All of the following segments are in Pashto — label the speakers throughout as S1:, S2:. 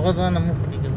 S1: غزانا مخكي كده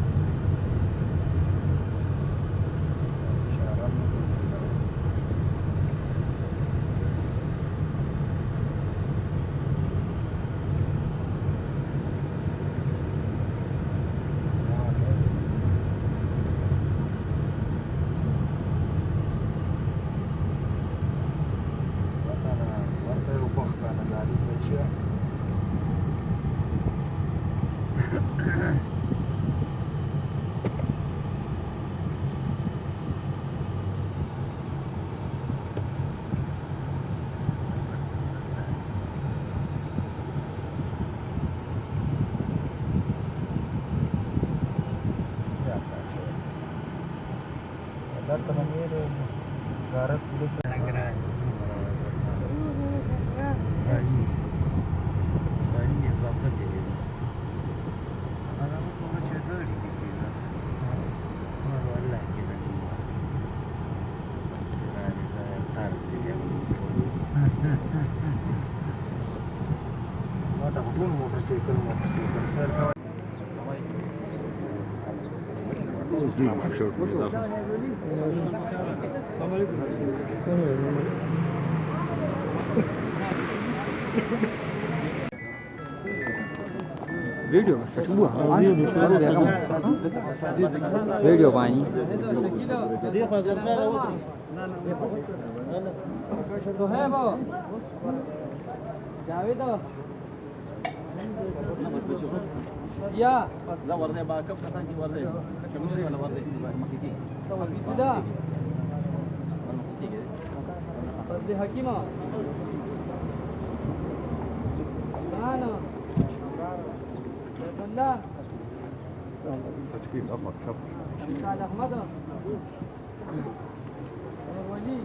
S2: فيديو بس تشوفوها فيديو باني
S3: جاوید یا
S4: لا ورده با کب کتان کی ورده چمنه ولا ورده مخیتی
S3: دا فضل حکیمه انا الله
S2: تشكيل أفضل شب
S3: قال احمد ولي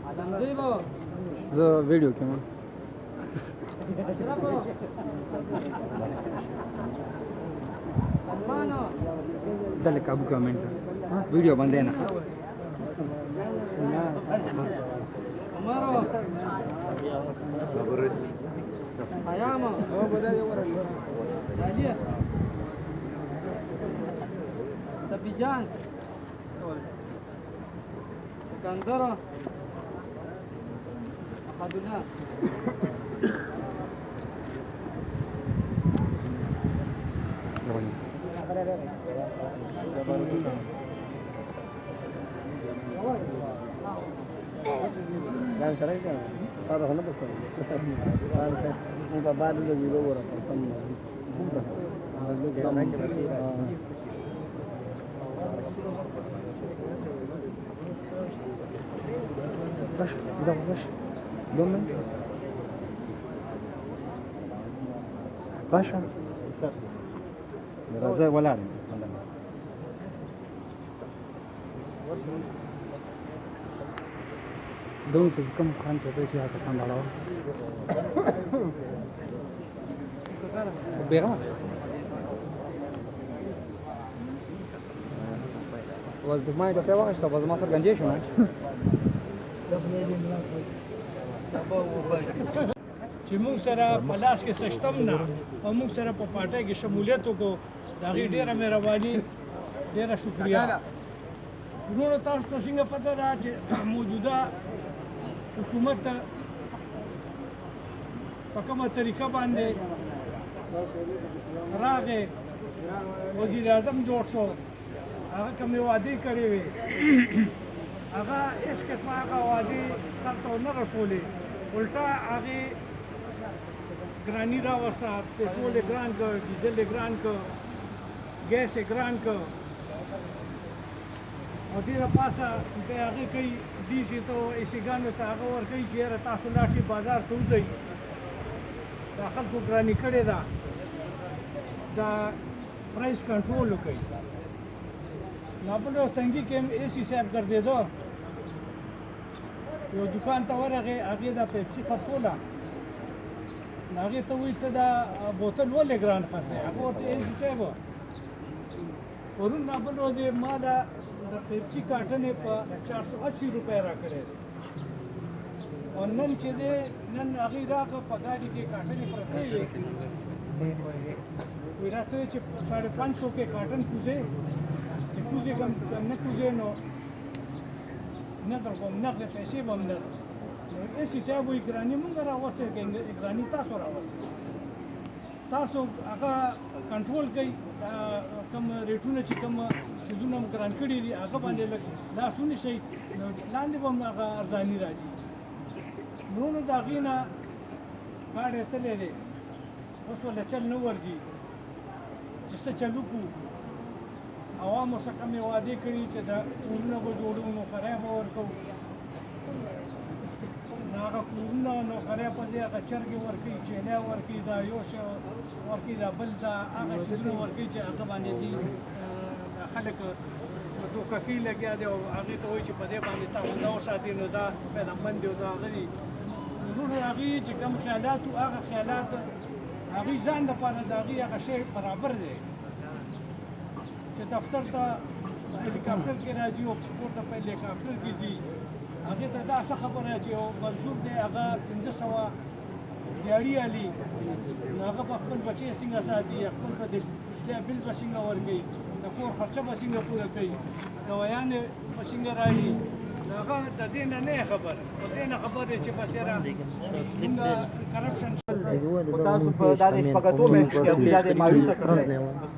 S3: علم زيبو
S2: زه فيديو كمان
S3: اشرفو سلمانو
S2: دلك أبو كمان فيديو بندينا
S3: عمرو حيامو علي سبيجان سكندرة أحد الله
S4: dan sarai kan taruh hana besar dan muka baru lagi lower person buta baş bir dakika baş dönme başa razı ولا
S2: دون سے کم خان ته پیسې هغه سمبالو بیغما ول د ما د په وخت ته باز ما سره گنجې شو نه
S5: چې موږ سره په لاس کې سیستم نه او موږ سره په پارټۍ کې شمولیت وکړو د هغې ډېره مهرباني ډېره شکریه ورونو تاسو ته څنګه پته ده چې موجوده حکومت په کومه طریقه باندې راغې وزیر اعظم جوړ شو هغه کومې وعدې کړې وې هغه هېڅ قسمه هغه وعدې سر ته ونه رسولې الټا هغې ګراني راوسته پټرول یې ګران کړ ډیزل یې ګران کړ ګیس یې ګران کړ او ډېره پاسه د هغې کوي ډي سي ته ایسیګانو ته هغه ورکوي چې یاره تاسو لاړ شئ بازار ته وځئ دا خلکو ګراني کړې ده دا پرایس کنټرول وکړئ نو بل یو تنګي کې هم اے سی صاحب ګرځېده یو دکان ته ورغې هغې دا پیپسي خرڅوله نو هغې ته وایي ته دا بوتل ولې ګران خرڅوې هغه ورته وایي صاحب پرون بل ورځ ما دا د پیپسي کارټن یې په 480 روپۍ راکړی دی او نن چې دی نن هغې راکړه په ګاډي کې کارټن یې پرتې وې وایي راته وایي چې 550 کې کارټن کوزې چې کوزې کم نه کوزې نو نه در کوم نقد پیسې به هم نه ایسي صاحب وایي ګراني مونږ راوستې ګراني تاسو راوستې تاسو هغه کنټرول کوي کوم ریټونه چې کوم څیزونه هم ګران کړي دي هغه باندې لږ لاس ونیسئ نو لاندې به هم هغه ارزاني راځي نو د هغې نه ګاډی تللی دی اوس ورله چل نه ورځي چې څه چل وکړو عوامو څخه مې وعدې کړي چې دا کورونه به جوړو نو کرایه به ورکوو نو هغه کورونه نو کرایه په دې هغه چرګې ورکوي چیلی ورکوي دا یو شی ورکوي دا بل دا هغه شیزونه ورکوي چې هغه باندې دي خلک دوکه کوي لګیا دی او هغې ته وایي چې په دې باندې تا غونډه وساتي نو دا پیدامند دی او دا هغه دي وروڼو هغې چې کوم خیالات وو هغه خیالات هغې ځان دپاره د هغې هغه شی برابر دی چې دفتر ته هلیکاپټر کې راځي او کور ته په هلیکاپټر کې ځي هغې ته دا څه خبره چې یو مزدور دی هغه 500 دیاړي علي نو هغه په خپل بچی څنګه ساتي خپل په د بجلی بل به څنګه ورکوي د کور خرچه به څنګه پوره کوي دوایانې به څنګه راځي نو هغه د دې نه نه خبر په دې نه خبر دی چې بس یاره مونږ کرپشن
S1: تاسو په داسې شپږ میاشتې دا د مایوسه کړی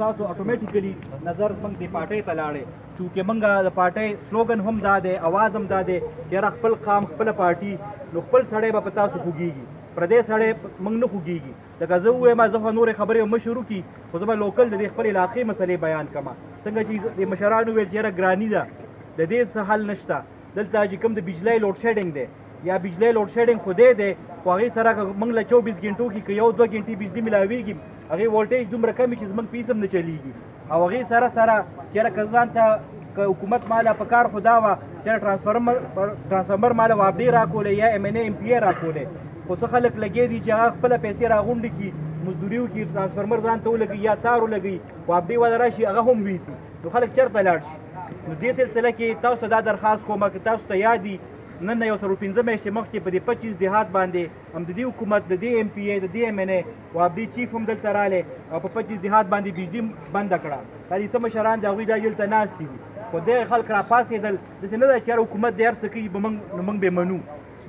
S1: تاسو اتوماتیکلی نظر موږ د پارټۍ ته لاړې چونکې موږ د پارټۍ سلوګن هم دا دی اواز هم دا دی یاره خپل قام خپله پارټي نو خپل سړی به په تاسو خوږېږي پردی سړی موږ نه خوږېږي لکه زه ووایم زه خو نورې خبرې به مه شروع کړي خو زه به لوکل د دې خپل علاقې مسلې بیان کړم څنګه چې د مشرانو ویل چې یاره ګراني ده د دې څه حل نشته دلته چې کوم د بجلی لوډ شیډینګ دی یا بجلی لوډ شیډینګ خو دی خو هغې سره موږ له 24 ګنټو کې که 1-2 ګنټې بجلي ملاویږي هغې وولټیج دومره کم وي چې زموږ پیس هم نه چلیږي او هغې سره چېرې که ځان ته که حکومت ماله په کار خو دا وه چېرې ټرانسفارمر ماله وابډې راکولی یا MNA MPA راکولی خو څه خلک لګیا دي چې هغه خپله پیسې راغونډې کړي مزدوري وکړي ټرانسفارمر ځان ته ولګوي یا تار ولګوي وابډې والا راشي هغه هم ویسي نو خلک چېرته لاړ شي نو دې سلسله کې تاسو ته دا درخواست کوم که تاسو ته یاد دي نن یو 15 میاشتې مخکې په دې 25 دیهات باندې هم د دې حکومت د دې MPA د دې MNA وابډې چیف هم دلته رالی او په 25 دیهات باندې بجلي بنده کړه دا دې څه مشران د هغوی دا دلته ناست دي خو دغې خلک راپاڅېدل داسې نه ده چې هر حکومت د هر څه کوي نو موږ به منو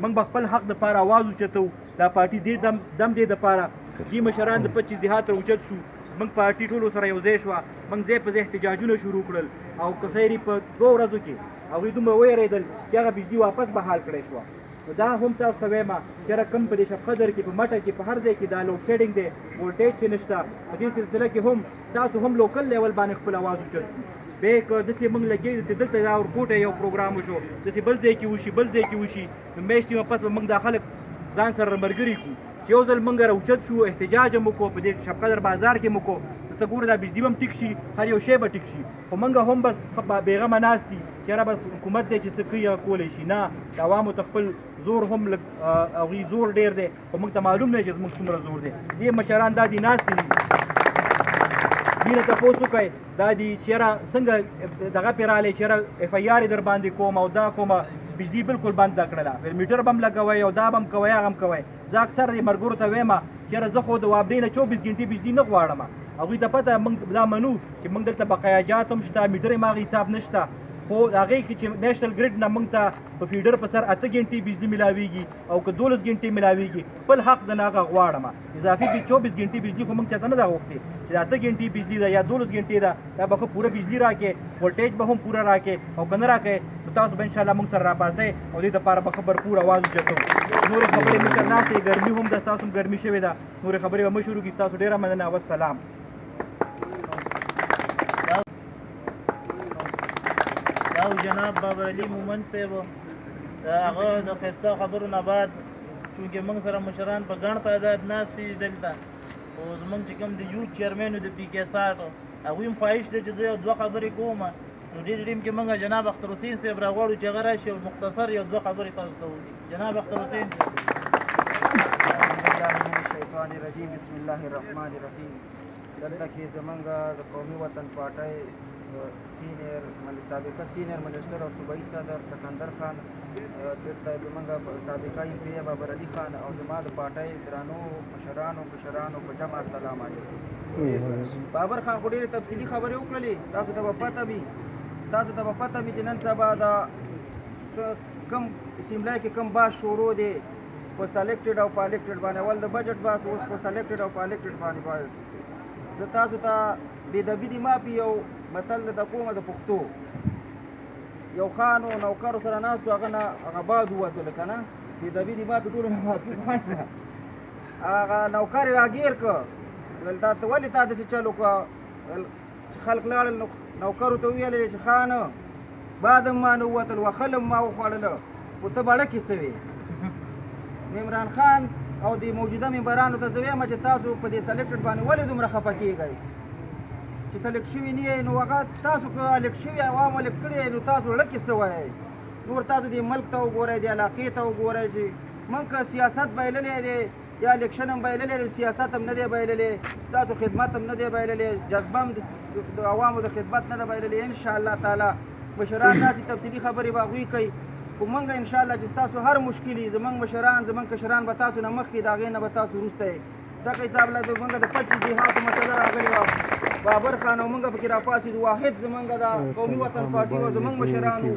S1: موږ به خپل حق دپاره آواز اوچتو دا پارټي دې دم دې دپاره دې مشران د 25 دیهات راوچت شو موږ پارټي ټولو سره یو ځای شوه موږ ځای په ځای احتجاجونه شروع کړل او که خیر په 2 ورځو کې هغوی دومره ویرېدل چې هغه بجلي واپس بحال کړی شوه نو دا هم تاسو ته وایم چې کوم په دې شب قدر کې په مټه کې په هر ځای کې دا لوډ شیډینګ دی وولټیج چې نشته په دې سلسله کې هم تاسو هم لوکل لیول باندې خپل اواز اوچت کړو بیا که داسې موږ لګېږي داسې دلته دا ورکوټه یو پروګرام وشو داسې بل ځای کې وشي بل ځای کې وشي نو میاشتې واپس به موږ دا خلک ځان سره ملګري کړو چې یو ځل موږ راوچت شو احتجاج هم وکړو په دې شب قدر بازار کې مو وکړو ته ګوره دا بجلي به هم ټیک شي هر یو شی به ټیک شي خو موږ هم بس بېغمه ناست دي چې یاره بس حکومت دی چې څه کوي هغه کولی شي نه د عوامو ته خپل زور هم لږ هغوی زور ډېر دی خو موږ ته معلوم دی چې زموږ څومره زور دی دې مشران دا دي ناست دي دې نه تپوس وکړئ دا دي چې یاره څنګه دغه پرې رالی چې یاره FIR یې در باندې کوم او دا کومه بجلي بالکل بنده کړله میټر به هم لګوئ او دا به هم کوئ هغه هم کوئ زه اکثر دې ملګرو ته وایم چې یاره زه خو د وابډې نه 24 ګنټې بجلي نه غواړم هغوی ته پته موږ دا منو چې موږ دلته بقایاجات هم شته میټر یې هغه حساب نشته خو هغې کې چې نیشنل ګریډ نه موږ ته په فیډر په سر 8 ګنټې بجلي ملاویږي او که 12 ګنټې ملاویږي خپل حق د نه هغه غواړم اضافي 24 ګنټې بجلي خو موږ چاته نه ده غوښتې چې 8 ګنټې بجلي ده یا 12 ګنټې ده دا به ښه پوره بجلي راکړې وولټیج به هم پوره راکړې او که نه راکړې نو تاسو به انشاءالله موږ سره راپاسئ او دې دپاره به ښه بھرپور اواز اوچتو نورې خبرې مې سره ناستې ګرمي هم ده ستاسو هم ګرمي شوې ده نورې خبرې به مه شروع کړي ستاسو ډېره مننه والسلام
S6: او جناب بابا علي مومن صاحب هغه د ښایسته خبرو نه بعد چونکې موږ سره مشران په ګڼ تعداد ناست دي دلته او زموږ چې کوم د یوت چیرمن د PK 60 هغوی هم خواهش دی چې زه یو 2 خبرې کوم نو دې ټیم کې موږ جناب اختر حسین صاحب راغواړو چې هغه راشي او مختصر یو دوه خبرې تاسو ته وکړي. جناب اختر حسین صاحب.
S4: الشیطان الرجیم بسم الله الرحمن الرحیم. دلته کې زمونږ د قومي وطن پارټۍ سینیر سابقه سینیر منسټر او صوبایي صدر سکندر خان، دلته زمونږ سابقه ایم پی بابر علي خان او زما د پارټۍ درانو مشرانو په جمع السلام علیکم. بابر خان خو ډېرې تفصیلي خبرې وکړلې. تاسو ته به پته وي چې نن سبا د کم اسمبلی کې کم باس شروع دی په سلیکټډ او په الیکټډ باندې. اول د بجټ باس، اوس په سلیکټډ او په الیکټډ باندې باید. زه تاسو ته بېدبي دي مافي یو متل د کومه د پښتو یو خان و نوکرو سره ناست و، هغه باد ووتلو که نه، بېدبي دي مافي ټولو نه مافي. هغه نوکر یې راګیر کړ، ویل تا ته ولې تا داسې چل وکړه؟ چې خلک لاړل نوکرو ته وویل چې خانه باد هم ما نه ووتل، وخل هم ما وخوړله، خو ته بړکې څه وې؟ عمران خان او د موجوده ممبرانو ته زه وایم چې تاسو په دې سلیکټډ باندې ولې دومره خفه کېږئ؟ چې سلیکټ شوي نه یئ نو هغه تاسو که الیکټ شوي عوامو الیکټ کړي نو تاسو لکې څه وایئ؟ نور تاسو دې ملک ته وګورئ، دې علاقې ته وګورئ چې موږ که سیاست بایللی دی یا الیکشن هم بایللی دی، سیاست هم نه دی بایللی، ستاسو خدمت هم نه دی بایللی، جذبه هم د عوامو د خدمت نه ده بایللی. انشاءالله تعالی مشران داسې تفصیلي خبرې به هغوی کوي، خو موږ انشاءالله چې ستاسو هر مشکل وي زموږ مشران زموږ کشران به تاسو نه مخکې د هغې نه به تاسو وروسته یې. دغه حساب له زموږ د پټ جهادو مسله راغلې وه، بابر خان او موږ پکې راپاڅېدو، واحد زموږ د قومي وطن پارټي و، زموږ مشرانو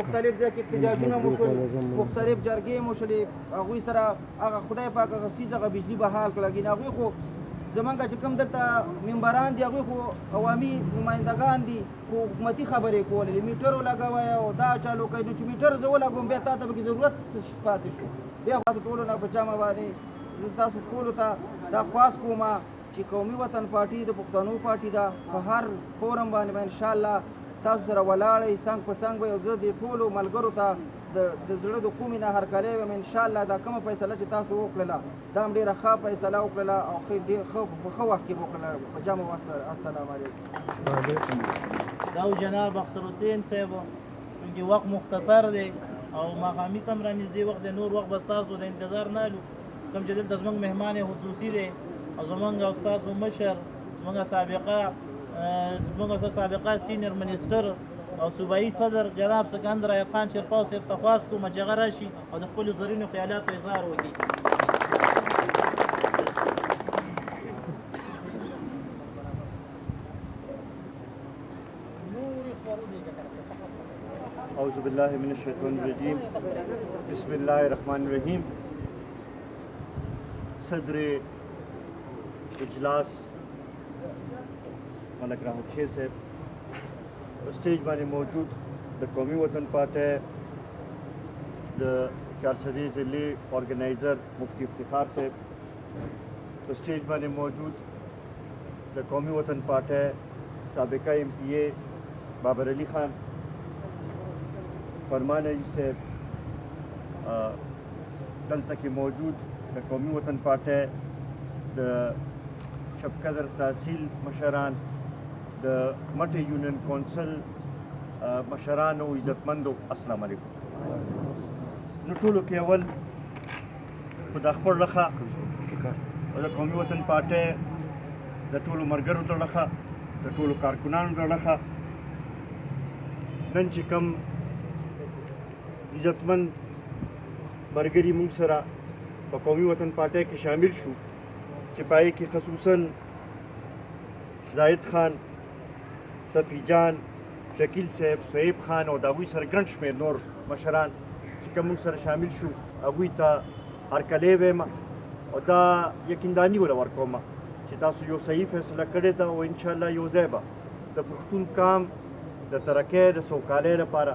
S4: مختلف ځای کې احتجاجونه مو شول، مختلف جرګې مو شولې، هغوی سره هغه خدای پاک هغه څیز هغه بجلي بحال کړه. لکن هغوی خو زمونږ چې کوم دلته ممبران دي هغوی خو عوامي نمایندګان دي، خو حکومتي خبرې کولې، میټر ولګوئ او دا چالو کوئ. نو چې میټر زه ولګوم بیا تا ته پکې ضرورت پاتې شو. بیا تاسو ټولو نه په جمع باندې زه تاسو ټولو ته دا خواست کوم چې قومي وطن پارټي د پښتنو پارټي ده، په هر فورم باندې به انشاءالله تاسو سره ولاړئ، څنګ په څنګ به یو زه دې ټولو ملګرو ته د زړه د کومې نه هرکلی ویم. انشاءالله دا کومه فیصله چې تاسو وکړله دا هم ډېره ښه فیصله وکړله او ډېر ښه وخت کې وکړله. په جمع السلام علیکم.
S6: دا جناب اختر حسین صاحب چونکې وخت مختصر دی او ماښامي ته هم رانږدې وخت دی، نور وخت به ستاسو د انتظار نه لو. کوم چې دلته زموږ مهمان خصوصي دی او زموږ او ستاسو مشر زموږ سابقه سینیر منسټر او صوبایي صدر جناب سکندر ایوب خان شیرپاو صاحب ته خواست کوم چې هغه راشي او د خپلو زرینو خیالاتو اظهار وکړي.
S7: اعوذ باللہ من الشیطان الرجیم بسم اللہ الرحمن الرحیم. صدر اجلاس ملک راحت شیر صاحب، اسٹیج باندې موجود د قومي وطن پارټۍ د چارسدي ضلعي آرګنایزر مفتی افتخار صاحب، اسٹیج باندې موجود د قومي وطن پارټۍ سابقه ایم پی اے بابر علي خان، فرمان علی صاحب، دلته کې موجود د قومي وطن پارټۍ د شبقدر تحصیل مشران، د مټې یونین کونسل مشران او عزتمندو، السلام علیکم. نو ټولو کې اول خو د خپل لخوا او د قومي وطن پارټۍ د ټولو ملګرو د لخوا د ټولو کارکنانو د لخوا نن چې کوم عزتمند ملګري موږ سره په قومي وطن پارټۍ کې شامل شو چې په هغې کې خصوصاً زاهد خان، صفي جان، شکیل صاحب، صهیب خان او د هغوی سره ګڼ شمېر نور مشران چې کوم موږ سره شامل شو هغوی ته هرکلی ویم او دا یقینداني وله ورکوم چې تاسو یو صحیح فیصله کړې ده او انشاءالله یو ځای به د پښتون قام د ترقۍ د سوکالۍ لپاره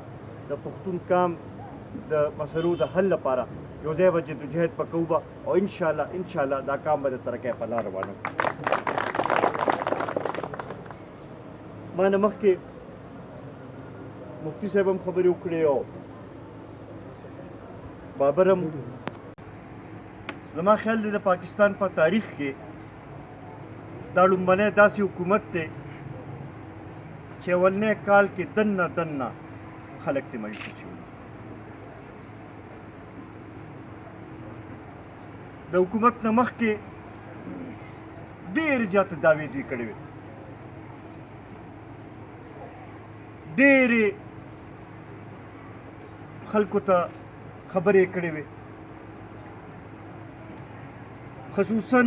S7: د پښتون قام د مسلو د حل لپاره یو ځای به جدوجهد به کوو به او انشاءالله دا کام به د ترقۍ په لار روانو. ما نه مخکې مفتي صاحب هم خبرې وکړې او بابر هم. زما خیال دی د پاکستان په تاریخ کې دا لومبنی داسې حکومت دی چې اولنی کال کې دننه خلک ترې مایوسه شوي د حکومت نه مخکې ډېرې زیاتې دعوې دوی کړې وې ډېرې خلکو ته خبرې کړې وې خصوصا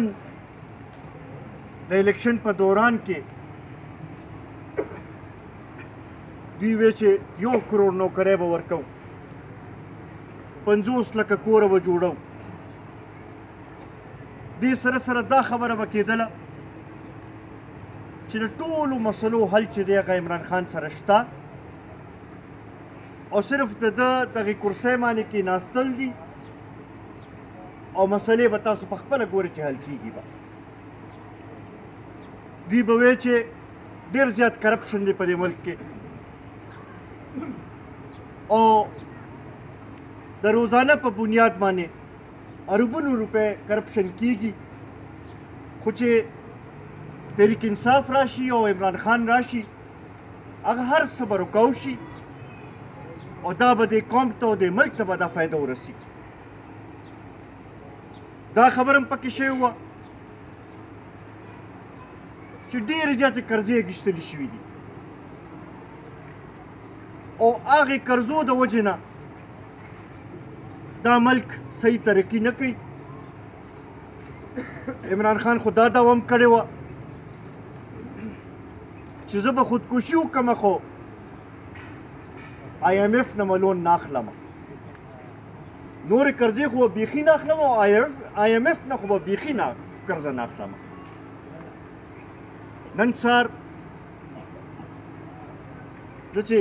S7: د الیکشن په دوران کې دوی وې چې 1 کروڑ نوکرۍ به ورکوو 50 لکه کوره به جوړو دې سره سره دا خبره به کېدله چې د ټولو مسلو حل چې دی هغه عمران خان سره شته او صرف د ده دغې کرسۍ باندې کېناستل دي او مسلې به تاسو په خپله ګورئ چې حل کېږي به دوی به وایي چې ډېر زیات کرپشن دی په دې ملک کې او د روزانه په بنیاد باندې اربونو روپے کرپشن کیږي خو چې تحریک انصاف راشي او عمران خان راشي هغه هر څه به رکاو شي او دا به د قوم ته او د ملک ته به دا فایده ورسي دا خبره هم پکې شوې وه چې ډېرې زیاتې قرضې اخیستلې شوي دي او هغې قرضو د وجې نه دا ملک صحیح ترقی نه کوي عمران خان خو دا دعوه هم کړې وه چې زه به خودکشي وکړم خو IMF نه ملون نه اخلم نورې قرضې خو به بیخي نه اخلم او IMF نه خو به بیخي نه قرضه نه اخلم نن سهار زه چې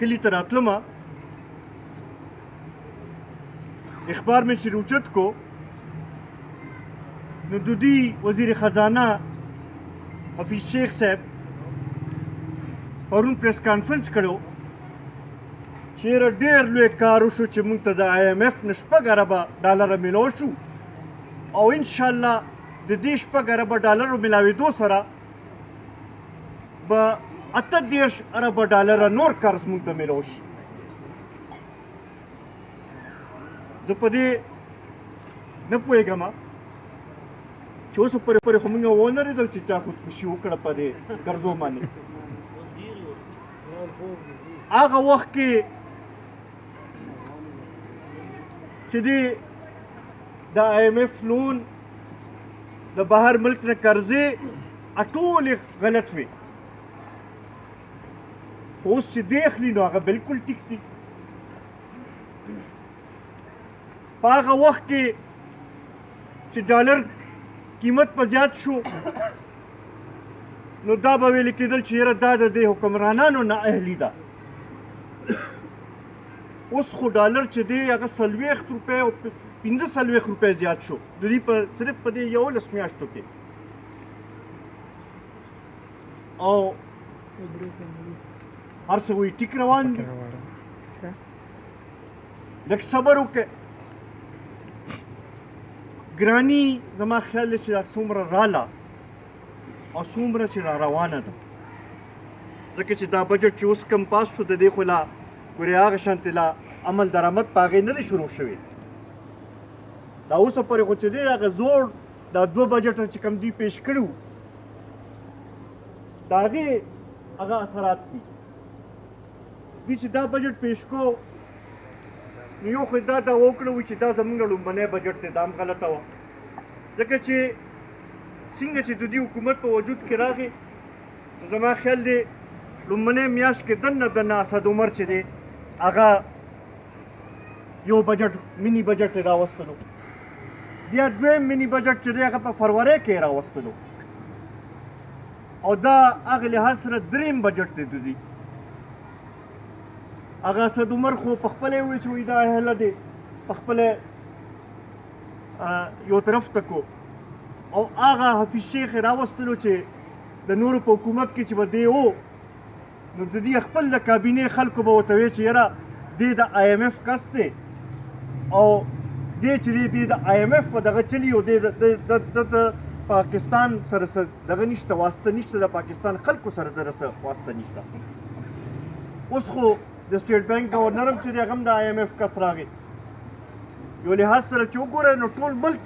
S7: کلي ته راتلم اخبار میں شروچت کو ندودی وزیر خزانہ حفیظ شیخ صاحب پرون پریس کانفرنس کړو چیرې ډېر لوی کار وشو چې موږ ته د IMF نه 6 اربه ډالر ملو شو او ان شاء الله د دې 6 اربه ډالر ملاوېدو سره به 38 اربه ډالر نور قرض موږ ته ملو شي زه په دې نه پوهېږم چې اوس پورې خو موږ ونه لرېدل چې چا خودکشي وکړه په دې قرضو باندې هغه وخت کې چې دی د IMF لون د بهر ملک نه قرضې ټولې غلط وي خو اوس چې دی اخلي نو هغه بلکل ټیک دي په هغه وخت کې چې ډالر قیمت په زیات شو نو دا به ویل کېدل چې یاره دا د دې حکمرانانو نه اهلي ده اوس خو ډالر چې دی هغه 40 روپۍ او 45 روپۍ زیات شو د دې په صرف په دې 11 میاشتو کې او هر څه وایي ټیک روان دي لږ صبر وکړئ ګراني زما خیال دی چې دا څومره راله او څومره چې را روانه ده ځکه چې دا بجټ چې اوس کم پاس شو د دې خو لا ګورې هغه شانتې لا عمل درآمد په هغې نه دی شروع شوی دا اوسه پورې خو چې دی هغه زوړ دا 2 بجټه چې کم دوی پیش کړي وو د هغې هغه اثرات دي دوی چې دا بجټ پیش کو نو یو خو دا وکړه وي چې دا زموږ لومبنی بجټ دی دا هم غلطه وه ځکه چې څنګه چې د دې حکومت په وجود کې راغی نو زما خیال دی لومبنی میاشت کې دننه اسد عمر چې دی هغه یو بجټ منی بجټ یې راوستلو بیا دویم منی بجټ چې دی هغه په فروری کې یې راوستلو او دا هغه لحاظ سره دریم بجټ دی د دوی هغه اسد عمر خو په خپله وایي چې وایي دا اهله دی په خپله یو طرف ته کو او هغه حفیظ شیخ یې راوستلو چې د نورو په حکومت کې چې به دی و نو د دې خپل د کابینې خلکو به ورته وایي چې یاره دی د IMF کس دی او دی چې دی د IMF په دغه چلي او دی د پاکستان سره څه دغه نشته واسطه نشته د پاکستان خلکو سره دره څه واسطه نشته اوس خو د سټیټ بانک گورنر هم چې دی هغه هم د آی ایم ایف کس راغی یو لحاظ سره چې وګوره نو ټول ملک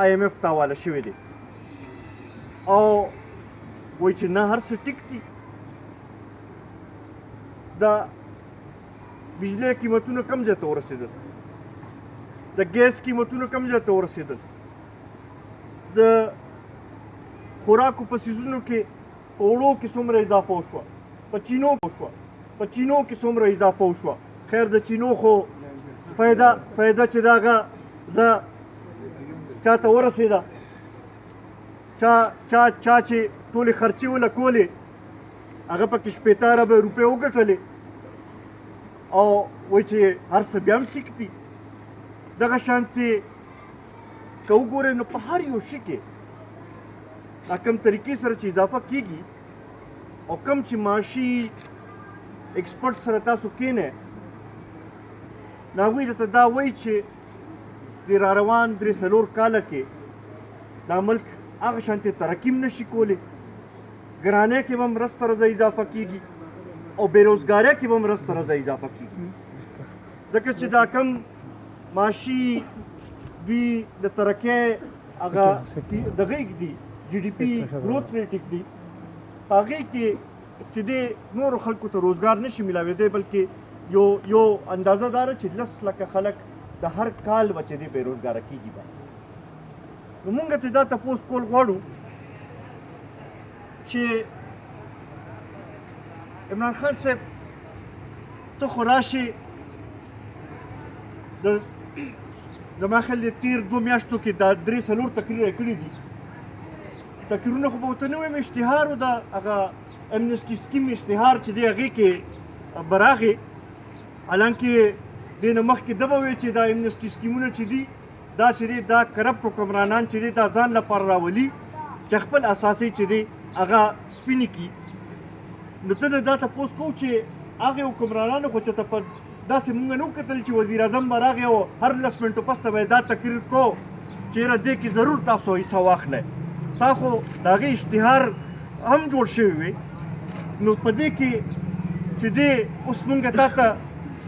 S7: آی ایم ایف ته حواله شوی دی او وایي چې نه هر څه ټیک دي د بجلی قیمتونه کم ځای ته ورسېدل د ګیس قیمتونه کم ځای ته ورسېدل د خوراکو په څیزونو کې په اوړو کې څومره اضافه وشوه په چینو کې څومره اضافه وشوه خیر د چینو خو فایده چې د هغه چا ته ورسېده چا چې ټولې خرچې وله کولې هغه پکې 15 اربه روپۍ وګټلې او وایي چې هر څه بیا هم ټیک دي دغه شانتې که وګورئ نو په هر یو شي کې دا کوم طریقې سره چې اضافه کېږي او کوم چې معاشي ایکسپرټ سره تاسو کښېنئ نو هغوی درته دا وایي چې د راروان 3-4 کاله کې دا ملک هغه شانتې ترقي هم نشي کولی ګرانۍ کې به هم رس ترزه اضافه کېږي او بېروزګارۍ کې به هم رس ترزه اضافه کېږي ځکه چې دا کم معاشي دوی د ترقۍ هغه دغه ږدي جي ډي پي ګروث ریټ ږدي په هغې کې چې دی نورو خلکو ته روزګار نشي میلاوېدی بلکې یو اندازه دا ده چې 10 لکه خلک د هر کال به چې دی بېروزګاره کېږي به نو مونږ ته دا تپوس کول غواړو چې عمران خان صاحب ته خو راشې زما خیال دی تېر 2 میاشتو کې دا 3-4 تقریر یې کړي دي تقریرونه خو به ورته نه وایم اشتهار و د هغه امنسټي سکیم اشتهار چې دی هغې کې به راغې حالانکې دې نه مخکې ده به وی چې دا امنسټي سکیمونه چې دي دا چې دی دا کرپټ حکمرانان چې دی دا ځان لپاره راولي چې خپل اساسي چې دی هغه سپینې کړي نو ته دا تپوس کوو چې هغې حکمرانانو خو چې ته په داسې مونږ نه وکتل چې وزیر اعظم به راغی او هر 10 منټو پسته به یې دا تقریر کو چې یاره دې کې ضرور تاسو حصه واخلئ تا خو د هغې اشتهار هم جوړ شوی وی نو په دې کې چې دی اوس مونږ تا ته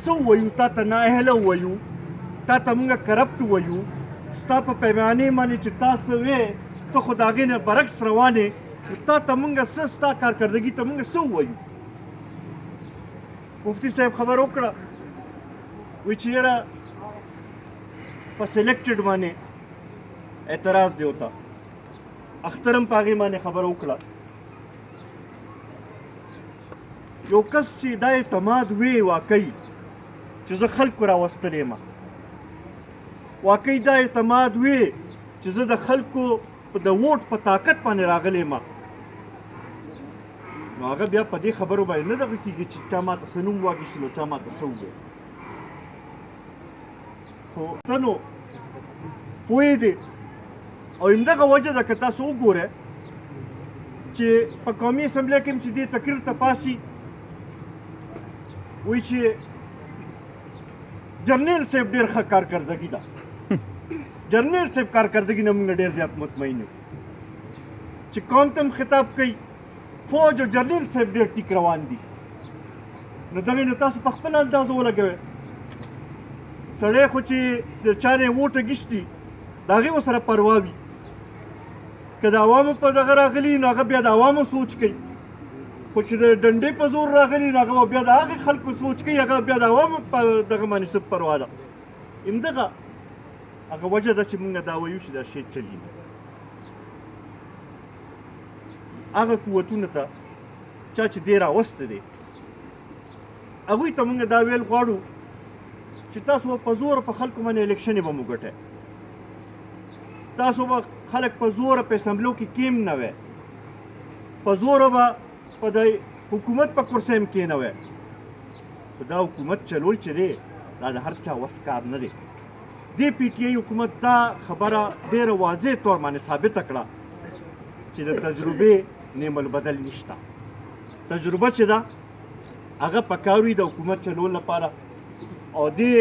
S7: څه ووایو تا ته نااهله ووایو تا ته مونږ کرپټ ووایو ستا په پیمانې باندې چې تا څه وې ته خو د هغې نه برعکس روانې تا ته مونږ څه ستا کارکردګي ته مونږ څه ووایو مفتي صاحب خبر وکړه وی چې یاره په سلیکټډ باندې اعتراض دی ورته اختر هم په هغې باندې خبره وکړه یو کس چې دا اعتماد وی واقعي چې زه خلکو راوستلی یم واقعي دا اعتماد وی چې زه د خلکو د ووټ په طاقت باندې راغلی یم نو هغه بیا په دې خبرو باندې نه دغه کېږي چې چا ماته څه نوم واخیستل او چا ماته څه وویل خو ته نو پوهېدې او همدغه وجه ده که تاسو وګورئ چې په قومي اسمبلۍ کې هم چې دې تقریر ته پاسي وایي چې جرنیل صاحب ډېر ښه کارکردګي ده جرنیل صاحب کارکردګي نه موږ ډېر زیات مطمئن یو چې قوم ته هم خطاب کوي فوج او جرنیل صاحب ډېر ټیک روان دي نو دغې نه تاسو په خپل اندازه ولګوئ سړی خو چې د چا نه ووټ اخیستي د هغې ورسره پروا وي که د عوامو په دغه راغلي نو هغه بیا د عوامو سوچ کوي خو چې د ډنډې په زور راغلي نو هغه بیا د هغې خلکو سوچ کوي هغه بیا د عوامو په دغه باندې څه پروا ده همدغه هغه وجه ده چې موږ دا وایو چې دا شی چلي هغه قوتونو ته چا چې دی راوستی دی هغوی ته موږ دا ویل غواړو چې تاسو به په زوره په خلکو باندې الیکشنې به مو ګټئ تاسو به خلک په زوره په اسمبلو کې کیم نه وی په زوره به په د حکومت په کرسۍ هم کېنوی خو دا حکومت چلول چې دی دا د هر چا وس کار نه دی دې پی ټي آی حکومت دا خبره ډېره واضح طور باندې ثابته کړه چې د تجربې نعم البدل نشته تجربه چې ده هغه پکار وي د حکومت چلول لپاره او دې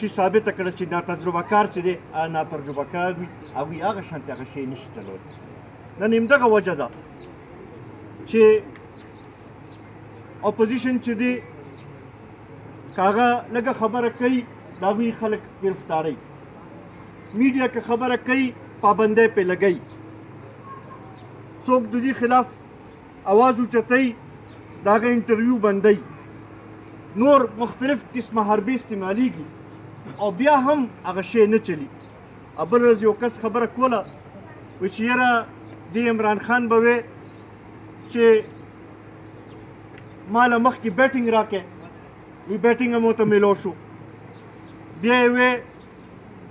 S7: شي ثابته کړه چې ناتجربه کار چې دی ناتجربه کار وي هغوی هغه شانتې هغه شی نشي چلولی نن همدغه وجه ده چې اپوزیشن چې دی کاغه لږه خبره کوي د هغوی خلک ګرفتاروي میډیا که خبره کوي پابندۍ پې لګوي څوک د دې خلاف आवाज اوچتوي د هغه انټرویو بندوي نور مختلف قسمه حربې استعمالیږي او بیا هم هغه شی نه چلی بل ورځ یو کس خبره کوله وایي چې یاره دې عمران خان به وی چې ما له مخکې بیټینګ راکړې وی بیټینګ هم ورته میلو شو بیا یې وی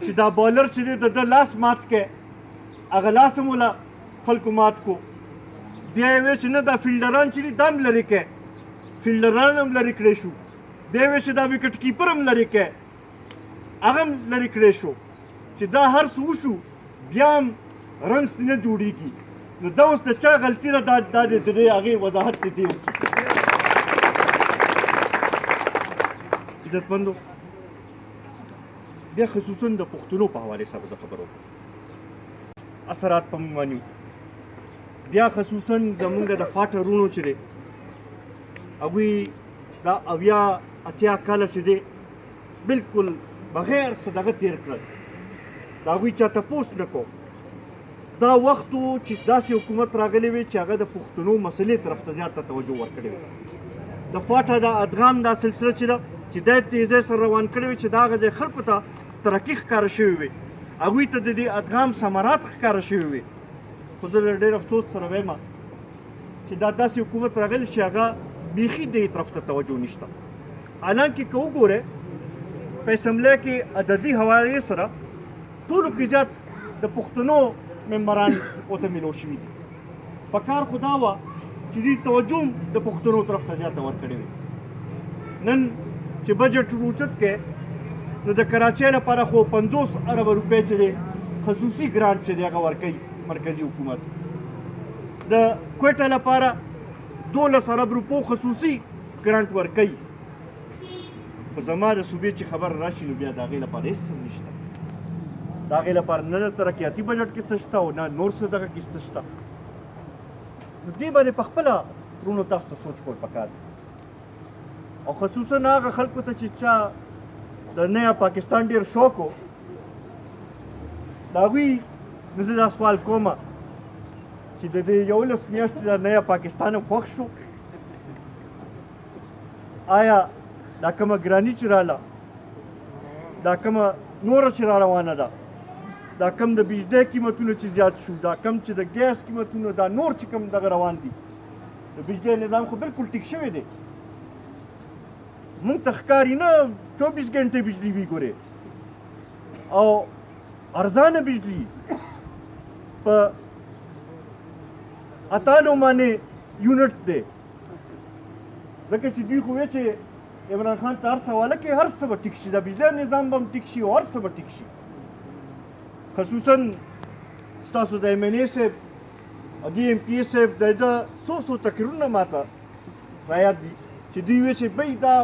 S7: چې دا بالر چې دی د ده لاس مات کړی هغه لاس هم وله خلکو مات کو بیا یې وی چې نه دا فیلډران چې دي دا هم لرې کړی فیلډران هم لرې کړی شو بیا یې وی چې دا وکټ کیپر هم لرې کړی هغه هم لرې کړی شو چې دا هر څه وشو بیا هم رنس نه جوړېږي نو دا اوس د چا غلطي ده دا د دې هغې وضاحت دې دی وکړي عزتمندو بیا خصوصا د پښتنو په حوالې سره زه خبر وکړم اثرات په موږ باندې بیا خصوصا زمونږ د فاټه رونو چې دی هغوی دا اویا اتیا کاله چې دی بلکل بغیر څه دغه تېر کړل د هغوی چا تپوس نه کو دا وخت و چې داسې حکومت راغلی وي چې هغه د پښتنو مسلې طرف ته زیاته توجه ورکړې وي د فاټه د ادغام دا سلسله چې ده چې دا تیزۍ سره روان کړی وي چې دا هغه ځای خلکو ته ترقي ښکاره شوې وي هغوی ته د دې ادغام ثمرات ښکاره شوي وي خو زه ډېر افسوس سره وایم چې دا داسې حکومت راغلی چې هغه بیخي دې طرف ته توجه نشته حالانکې که وګورئ په اسمبلی کې عددي حوالې سره ټولو کې زیات د پښتنو ممبران ورته میلو شوي دي په کار خو دا وه چې دې توجه هم د پښتنو طرف ته زیاته ورکړې وي نن چې بجټ روچت کې نو د کراچۍ لپاره خو 50 ارب روپۍ چې دی خصوصي ګرانټ چې دی هغه ورکوي مرکزي حکومت د کویټه لپاره 12 ارب روپو خصوصي ګرانټ ورکوي خو زما د صوبې چې خبر راشي نو بیا د هغې لپاره هېڅ هم نشته د هغې لپاره نه د ترقیاتي بجټ کې څه شته او نه نور څه دغه کې څه شته نو دې باندې په خپله ورونو تاسو ته سوچ کول پکار دی او خصوصا هغه خلکو ته چې چا د نیا پاکستان ډېر شوق و د هغوی نه زه دا سوال کوم چې د دې 11 میاشتې د نیا پاکستان هم خوښ شو آیا دا کومه ګراني چې راله دا کومه نوره چې را روانه ده دا کم د بجلی قیمتونه چې زیات شو دا کم چې د ګیس قیمتونه دا نور چې کم دغه روان دي د بجلی نظام خو بالکل ټیک شوی دی مونږ ته ښکاري نه 24 ګنټې بجلی وي ګورې او ارزانه بجلی په 98 باندې یونټ دی ځکه چې دوی خو وایي چې عمران خان ته هر څه حواله کوي هر څه به ټیک شي د بجلی نظام به هم ټیک شي او هر څه به ټیک شي خصوصا ستاسو د ایم این اے صاحب او د ایم پی اے صاحب د ده څو تقریرونه ماته رایاد دي چې دوی وایي چې بی دا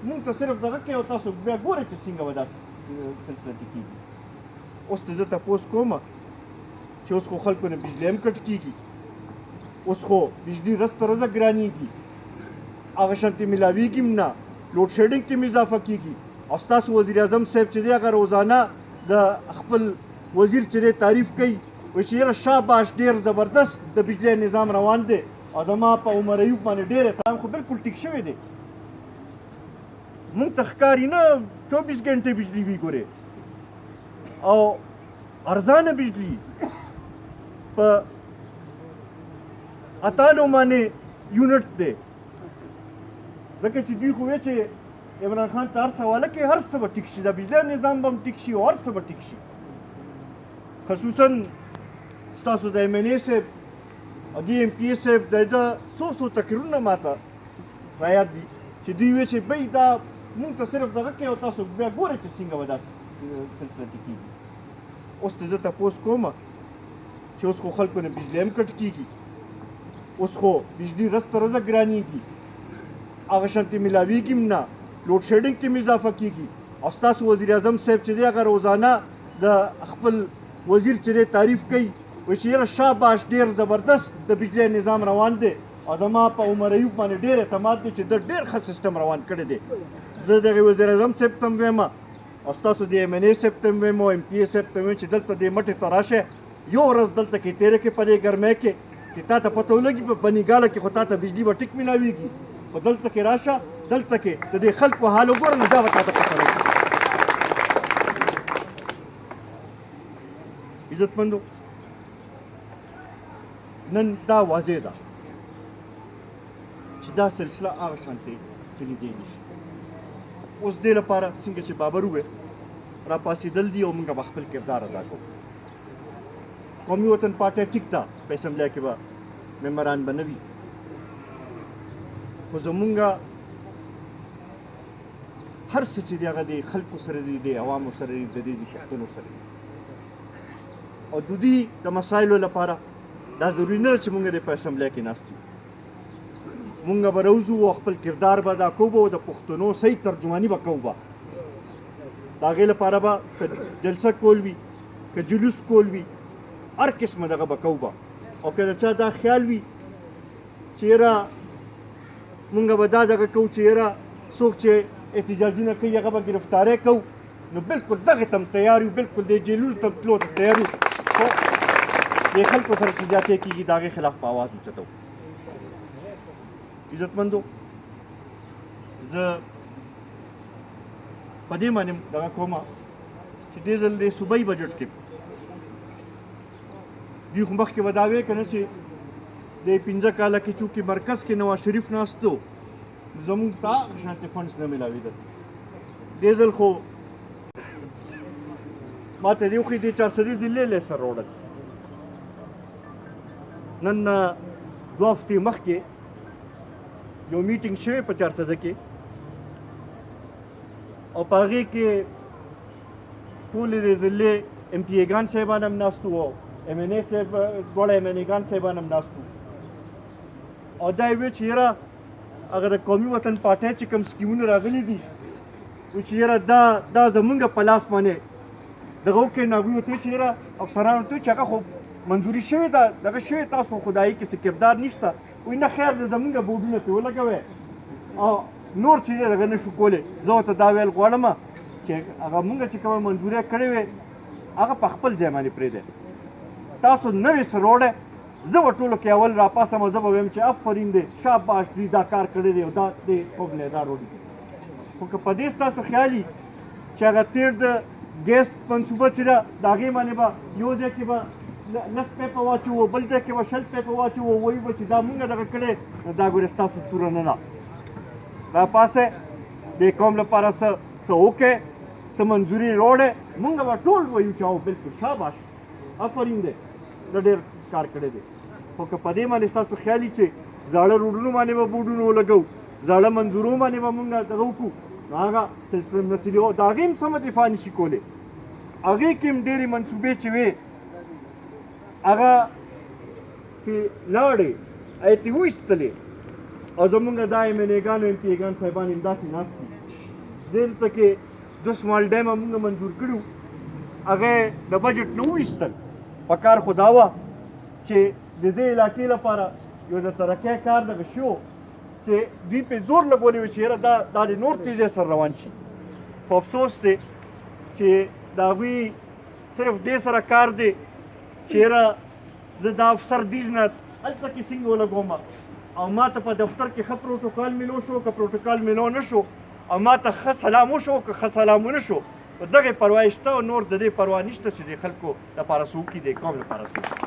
S7: مونږ ته صرف دغه کوي او تاسو بیا ګورئ چې څنګه به دا سلسله ټیکېږي اوس ته زه تپوس کوم چې اوس خو خلکو نه بجلی هم کټ کېږي اوس خو بجلی ورځ تر ورځه ګرانېږي هغه شانتې میلاویږي هم نه لوډ شیډینګ کې هم اضافه کېږي او ستاسو وزیر اعظم صاحب چې دی هغه روزانه د خپل وزیر چې دی تعریف کوي وایي چې یاره شاباش ډېر زبردست د بجلی نظام روان دی او زما په عمر ایوب باندې ډېر احترام خو بالکل ټیک شوی دی مونږ ته ښکاري نه 24 ګنټې بجلی وي ګورې او ارزانه بجلی په 98 باندې یونټ دی ځکه چې دوی خو وایي چې عمران خان ته هر څه حواله کوي هر څه به ټیک شي د بجلی نظام به هم ټیک شي او هر څه به ټیک شي خصوصا ستاسو د ایم این اے صاحب او د ایم پی اے صاحب د ده څو تقریرونه ماته رایاد دي چې دوی وایي چې بی دا مونږ ته صرف دغه کوي او تاسو بیا ګورئ چې څنګه به دا سلسله ټیکېږي اوس ته زه تپوس کوم چې اوس خو خلکو نه بجلی هم کټ کېږي اوس خو بجلی ورځ تر ورځه ګرانېږي هغه شانتې میلاویږي هم نه لوډ شیډینګ کې هم اضافه کېږي او ستاسو وزیر اعظم صاحب چې دی هغه روزانه د خپل وزیر چې دی تعریف کوي وایي چې یاره شاباش ډېر زبردست د بجلی نظام روان دی او زما په عمر ایوب باندې ډېر اعتماد دی چې د ډېر ښه سیسټم روان کړی دی زه دغه وزیر اعظم صاحب ته هم وایم او ستاسو د ایم این اے صاحب ته هم وایم او ایم پي اے صاحب ته وایم چې دلته دې مټې ته راشه یو ورځ دلته کې تېره کې په دې ګرمۍ کې چې تا ته پته ولګي په بنیګاله کې خو تا ته بجلي به ټیک میلاویږي خو دلته کې راشه دلته کې د دې خلکو حال وګوره نو دا به تا ته پته ولګي عزتمندو نن دا واضح ده چې دا سلسله هغه شانتې چلیدی نشي اوس دې لپاره څنګه چې بابر وویل راپاڅېدل دي او موږ به خپل کردار ادا کوو قومي وطن پارټۍ ټیک ده په اسمبلی کې به ممبران به نه وي خو زمونږ هر څه چې دی هغه د خلکو سره دی د عوامو سره دی د دې پښتنو سره دی او د دې د مسایلو لپاره دا ضروري نه ده چې مونږ د په اسمبلی کې ناست یو مونږ به راوځو او خپل کردار به ادا کوو او د پښتنو صحیح ترجماني به کوو د هغې لپاره به که جلسه کول وي که جلوس کول وي هر قسمه دغه به کوو او که د چا دا خیال وي چې یاره مونږ به دا دغه کوو چې یاره څوک چې احتجاجونه کوي هغه به ګرفتارۍ کوو نو بلکل دغې ته هم تیار یو بلکل دې جیلونو ته تلو ته تیار یو خو دې خلکو سره چې زیاتې کېږي د هغې خلاف په اواز اوچتو عزتمندو زه په دې باندې دغه کومه چې دې ځل د صوبایي بجټ کې دوی خو مخکې به دا ویې که نه چې د 15 کاله کې چونکې مرکز کې نواز شریف ناست و زمونږ ته هغه شانتې فنډس نه میلاوېدل دې ځل خو ما ته دې وښیي دې 400 ضلعې له سر روړل نن 2 هفتې مخکې یو میټینګ شوی په 400 کې او په هغې کې ټولې د ضلعې ایم پي اګان صاحبان هم ناست وو ایم این اے صاحب دواړه ایم این اګان صاحبان هم ناست وو او دا یې ویل چې یاره هغه د قومي وطن پارټۍ چې کوم سکیمونه راغلي دي وایي چې یاره دا زمونږ په لاس باندې دغه وکړئ نو هغوی ورته وایي چې یاره افسرانو ته وایي چې هغه خو منظوري شوې ده دغه شوې تاسو خو د هغې کې څه کردار نشته وایي نه خیر دی زمونږ بورډونه پرې ولګوئ او نور چې دی دغه نه شو کولی زه ورته دا ویل غواړم چې هغه مونږ چې کومه منظوري کړې وې هغه په خپل ځای باندې پرېږدئ تاسو نوې څه روړی زه به ټولو کې اول راپاسم او زه به ویم چې آفرین دی شاباش دوی دا کار کړی دی او دا دی قوم له دا روړي خو که په دې ستاسو خیال وي چې هغه تېر د ګیس منصوبه چې ده د هغې باندې به یو ځای کې به 10 پیپه واچوو بل ځای کې به 20 پیپه واچوو وایي به چې دا مونږ دغه کړی نو دا ګورې ستاسو توره نه ده راپاسئ دې قوم لپاره څه وکړئ څه منظوري راوړئ مونږ به ټول وایو چې او بلکل شاباش آفرین دی دا ډېر کار کړی دی خو که په دې باندې ستاسو خیال وي چې زاړه روډونو باندې به بورډونه ولګوو زاړه منظورو باندې به مونږ دغه وکړو نو هغه سلسله مرتلي د هغې هم سمه دفاع نشي کولی هغې کې هم ډېرې منصوبې چې وې هغه پې لاړې هغې ترې وایستلې او زمونږ دا ایم این اګان او ایم پي اګان صاحبان هم داسې ناست دي دلته کې 2 سمال ډیم هم مونږ منظور کړي هغه د بجټ نه وایستل پکار خو دا وه چې د دې علاقې لپاره یو د ترقۍ کار دغه شو چې دوی پې زور لګولی وي چې یاره دا د نور تیزۍ سره روان شي خو افسوس دی چې د هغوی صرف دې سره کار دی چې یاره زه دا افسر دیز نه هلته کې څنګه ولګوم او ما ته په دفتر کې ښه پروټوکال میلو شو که پروټوکال میلو نه شو او ما ته ښه سلام وشو که ښه سلام ونه شو په دغې پروا یې شته او نور د دې پروا نشته چې د خلکو لپاره څه وکړي د قوم لپاره څه وکړي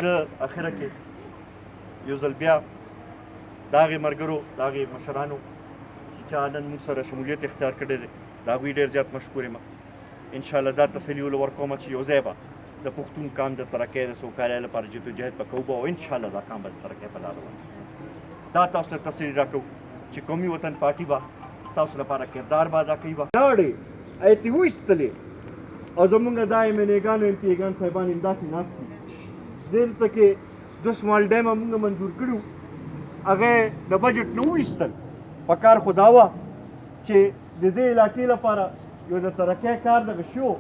S7: د اخره کې یو ځل بیا د هغې ملګرو د هغې مشرانو چې چا نن موږ سره شمولیت اختیار کړی دی د هغوی ډېر زیات مشکور یم انشاءالله دا تسلي ول ورکوم چې یو ځای به د پښتون قام د ترقۍ د سوکالۍ لپاره جدوجهد به کوو او انشاءالله دا قام به د ترقۍ په لاره روان دا تاسو ته تسلي راکوو چې قومي وطن پارټي به ستاسو لپاره کردار به ادا کوي لاړې هغې ترې وایستلې او زمونږ دا ایم این اګان او ایم پي اګان صاحبان هم داسې ناست دي دلته کې 2 سمال ډیم هم مونږ منظور کړي هغې د بجټ نه وایستل پکار خو دا وه چې د دې علاقې لپاره یو د ترقۍ کار دغه شو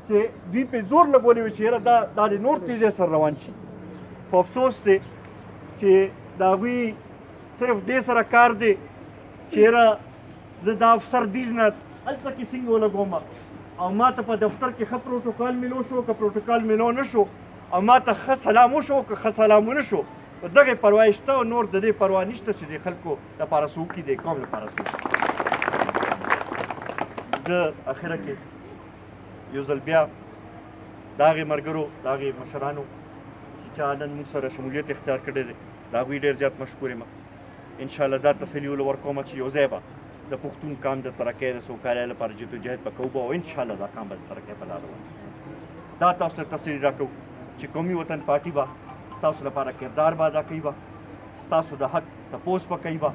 S7: چې دوی پې زور لګولی وي چې یاره دا د نور تیزۍ سره روان شي خو افسوس دی چې د هغوی صرف دې سره کار دی چې یاره زه دا افسر دیز نه هلته کې څنګه ولګوم او ما ته په دفتر کې ښه پروټوکال میلو شو که پروټوکال میلو نه شو او ما ته ښه سلام وشو که ښه سلام ونه شو په دغې پروا یې شته او نور د دې پروا نشته چې د خلکو لپاره څه وکړي د قوم لپاره څه وکړي زه اخره کې یو ځل بیا د هغې ملګرو د هغې مشرانو چې چا نن موږ سره شمولیت اختیار کړی دی د هغوی ډېر زیات مشکور یم انشاءالله دا تسلي ول ورکوم چې یو ځای به د پښتون قام د ترقۍ د سوکالۍ لپاره جدوجهد به کوو او انشاءالله دا قام به د ترقۍ په لاره وي دا تاسو ته تسلي راکوو چې قومي وطن پارټي به ستاسو لپاره کردار به ادا کوي به ستاسو د حق تپوس به کوي به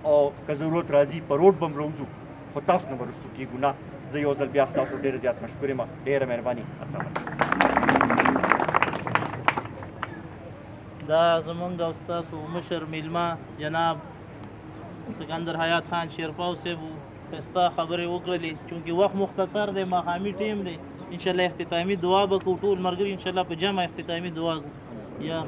S7: او که ضرورت راځي په روډ به هم روځو خو تاسو نه به رستو کېږو نه زه یو ځل بیا ستاسو ډېر زیات مشکور یم ډېره مهرباني السلام علیکم
S6: دا زمونږ او ستاسو مشر میلمه جناب سکندر حیات خان شیرپاو صاحب ښایسته خبرې وکړلې چونکې وخت مختصر دی ماښامي ټیم دی انشاءالله اختتامي دعا به کوو ټول ملګري انشاءالله په جمع اختتامي دعا کوو یا